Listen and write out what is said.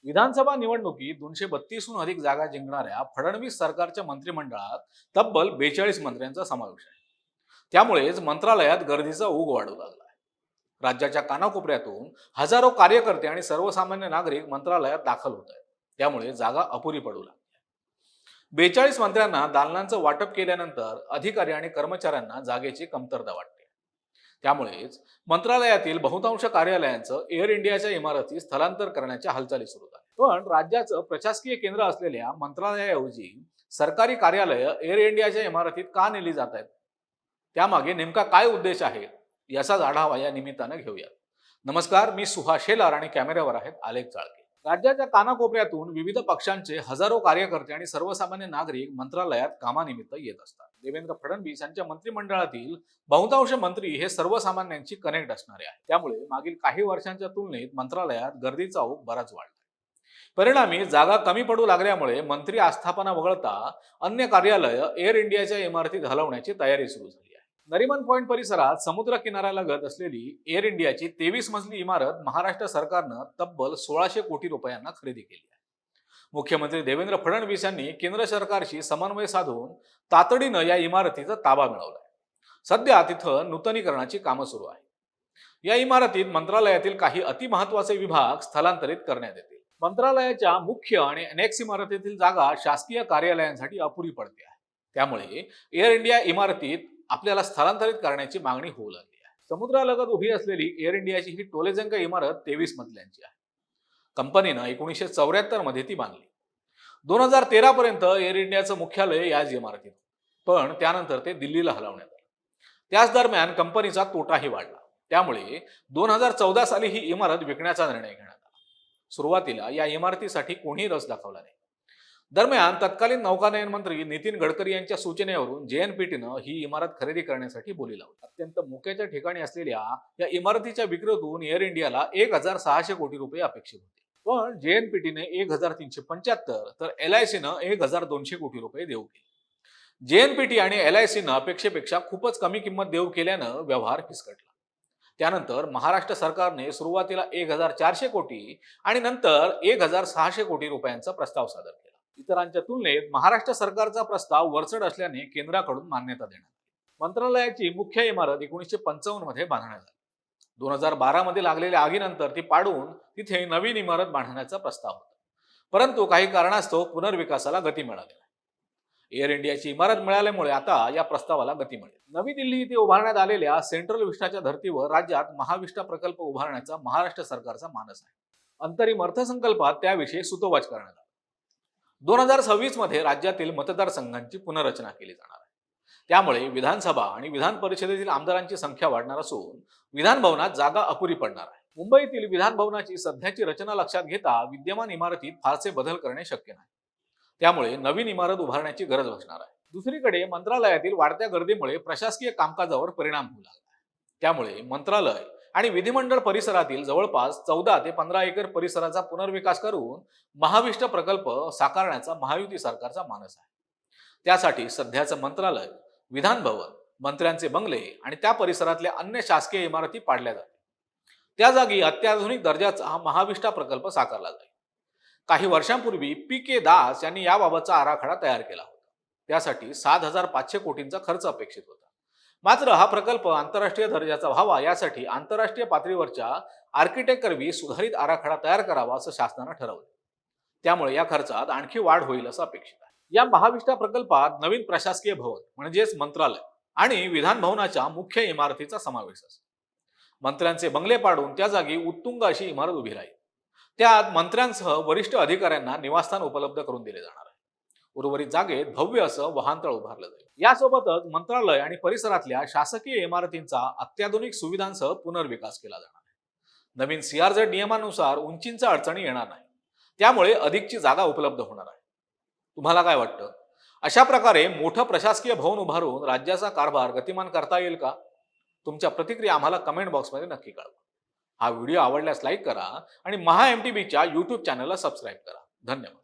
विधानसभा निवडणुकीत 232हून अधिक जागा जिंकणाऱ्या फडणवीस सरकारच्या मंत्रिमंडळात तब्बल 42 मंत्र्यांचा समावेश आहे. त्यामुळेच मंत्रालयात गर्दीचा ओघ वाढू लागला आहे. राज्याच्या कानाकोपऱ्यातून हजारो कार्यकर्ते आणि सर्वसामान्य नागरिक मंत्रालयात दाखल होत आहेत. त्यामुळे जागा अपुरी पडू लागली. 42 मंत्र्यांना दालनांचं वाटप केल्यानंतर अधिकारी आणि कर्मचाऱ्यांना जागेची कमतरता वाटते. त्यामुळेच मंत्रालयातील बहुतांश कार्यालयांचं एअर इंडियाच्या इमारतीत स्थलांतर करण्याच्या हालचाली सुरू आहेत. पण राज्याचं प्रशासकीय केंद्र असलेल्या मंत्रालयाऐवजी सरकारी कार्यालय एअर इंडियाच्या इमारतीत का नेली जात आहेत? त्यामागे नेमका काय उद्देश आहे याचाच आढावा या निमित्तानं घेऊया. नमस्कार, मी सुहास शेलार आणि कॅमेऱ्यावर आहेत आलेख चाळके. राज्याच्या कानाकोपऱ्यातून विविध पक्षांचे हजारो कार्यकर्ते आणि सर्वसामान्य नागरिक मंत्रालयात कामानिमित्त येत असतात. देवेंद्र फडणवीस यांच्या मंत्रिमंडळातील बहुतांश मंत्री हे सर्वसामान्यांची कनेक्ट असणारे आहेत. त्यामुळे मागील काही वर्षांच्या तुलनेत मंत्रालयात गर्दीचा ओघ बराच वाढला. परिणामी जागा कमी पडू लागल्यामुळे मंत्री आस्थापना वगळता अन्य कार्यालय एअर इंडियाच्या इमारतीत हलवण्याची तयारी सुरू झाली आहे. नरिमन पॉइंट परिसरात समुद्र किनाऱ्यालगत असलेली एअर इंडियाची 23 मजली इमारत महाराष्ट्र सरकारनं तब्बल 1600 कोटी रुपयांना खरेदी केली आहे. मुख्यमंत्री देवेंद्र फडणवीस यांनी केंद्र सरकारशी समन्वय साधून तातडीनं या इमारतीचा ताबा मिळवलाय. सध्या तिथं नूतनीकरणाची कामं सुरू आहेत. या इमारतीत मंत्रालयातील काही अतिमहत्वाचे विभाग स्थलांतरित करण्यात येतील. मंत्रालयाच्या मुख्य आणि अनेक्स इमारतीतील जागा शासकीय कार्यालयांसाठी अपुरी पडते आहे. त्यामुळे एअर इंडिया इमारतीत आपल्याला स्थलांतरित करण्याची मागणी होऊ लागली आहे. समुद्रालगत उभी असलेली एअर इंडियाची ही टोलेजंग इमारत 23 मजल्यांची आहे. कंपनीनं 1974 मध्ये ती बांधली. 2013 पर्यंत एअर इंडियाचं मुख्यालय याच इमारतीत, पण त्यानंतर ते दिल्लीला हलवण्यात आलं. त्याच दरम्यान कंपनीचा तोटाही वाढला. त्यामुळे 2014 साली ही इमारत विकण्याचा निर्णय घेण्यात आला. सुरुवातीला या इमारतीसाठी कोणी रस दाखवला नाही. दरम्यान तत्कालीन नौकानयन मंत्री नितीन गडकरी यांच्या सूचनेवरून JNPTनं ही इमारत खरेदी करण्यासाठी बोली लावली. अत्यंत मोक्याच्या ठिकाणी असलेल्या या इमारतीच्या विक्रीतून एअर इंडियाला 1600 कोटी रुपये अपेक्षित होते. पण JNPTने 1375 तर LICनं 1200 कोटी रुपये देऊ केले. JNPT आणि LICनं अपेक्षेपेक्षा खूपच कमी किंमत देऊ केल्यानं व्यवहार फिसकटला. त्यानंतर महाराष्ट्र सरकारने सुरुवातीला 1400 कोटी आणि नंतर 1600 कोटी रुपयांचा प्रस्ताव सादर केला. इतरांच्या तुलनेत महाराष्ट्र सरकारचा प्रस्ताव वरचढ असल्याने केंद्राकडून मान्यता देण्यात आली. मंत्रालयाची मुख्य इमारत 1955 मध्ये बांधण्यात आली. 2012 मध्ये लागलेल्या आगीनंतर ती पाडून तिथे नवीन इमारत बांधण्याचा प्रस्ताव होता. परंतु काही कारणास्तव पुनर्विकासाला गती मिळाली नाही. एअर इंडियाची इमारत मिळाल्यामुळे आता या प्रस्तावाला गती मिळेल. नवी दिल्ली येथे उभारण्यात आलेल्या सेंट्रल विस्टाच्या धर्तीवर राज्यात महाविस्टा प्रकल्प उभारण्याचा महाराष्ट्र सरकारचा मानस आहे. अंतरिम अर्थसंकल्पात त्याविषयी सुतोवाच करण्यात आला. 2026 मध्ये राज्यातील मतदारसंघांची पुनर्रचना केली जाणार आहे. त्यामुळे विधानसभा आणि विधान परिषदेतील आमदारांची संख्या वाढणार असून विधान भवनात जागा अपुरी पडणार आहे. मुंबईतील विधान भवनाची सध्याची रचना लक्षात घेता विद्यमान इमारतीत फारसे बदल करणे शक्य नाही. त्यामुळे नवीन इमारत उभारण्याची गरज भासणार आहे. दुसरीकडे मंत्रालयातील वाढत्या गर्दीमुळे प्रशासकीय कामकाजावर परिणाम होऊ लागला. त्यामुळे मंत्रालय आणि विधिमंडळ परिसरातील जवळपास 14 ते 15 एकर परिसराचा पुनर्विकास करून महाविष्ट प्रकल्प साकारण्याचा महायुती सरकारचा मानस आहे. त्यासाठी सध्याचं मंत्रालय, विधान भवन, मंत्र्यांचे बंगले आणि त्या परिसरातल्या अन्य शासकीय इमारती पाडल्या जातील. त्या जागी अत्याधुनिक दर्जाचा महाविष्टा प्रकल्प साकारला जाईल. काही वर्षांपूर्वी PK दास यांनी याबाबतचा आराखडा तयार केला होता. त्यासाठी 7500 कोटींचा खर्च अपेक्षित होता. मात्र हा प्रकल्प आंतरराष्ट्रीय दर्जाचा व्हावा यासाठी आंतरराष्ट्रीय पातळीवरच्या आर्किटेक्ट करवी सुधारित आराखडा तयार करावा असं शासनानं ठरवलं. त्यामुळे या खर्चात आणखी वाढ होईल असं अपेक्षित आहे. या महाविष्टा प्रकल्पात नवीन प्रशासकीय भवन म्हणजेच मंत्रालय आणि विधान भवनाच्या मुख्य इमारतीचा समावेश असेल. मंत्र्यांचे बंगले पाडून त्या जागी उत्तुंग अशी इमारत उभी राहील. त्यात मंत्र्यांसह वरिष्ठ अधिकाऱ्यांना निवासस्थान उपलब्ध करून दिले जाणार आहे. उर्वरित जागेत भव्य असं वाहनतळ उभारलं जाईल. यासोबतच मंत्रालय आणि परिसरातल्या शासकीय इमारतींचा अत्याधुनिक सुविधांसह पुनर्विकास केला जाणार आहे. नवीन CRZ नियमानुसार उंचींच्या अडचणी येणार नाही. त्यामुळे अधिकची जागा उपलब्ध होणार आहे. तुम्हाला काय वाटतं? अशा प्रकारे मोठं प्रशासकीय भवन उभारून राज्याचा कारभार गतिमान करता येईल का? तुमच्या प्रतिक्रिया आम्हाला कमेंट बॉक्समध्ये नक्की कळवा. हा व्हिडिओ आवडल्यास लाईक करा आणि महा MTBच्या YouTube चॅनलला सबस्क्राईब करा. धन्यवाद.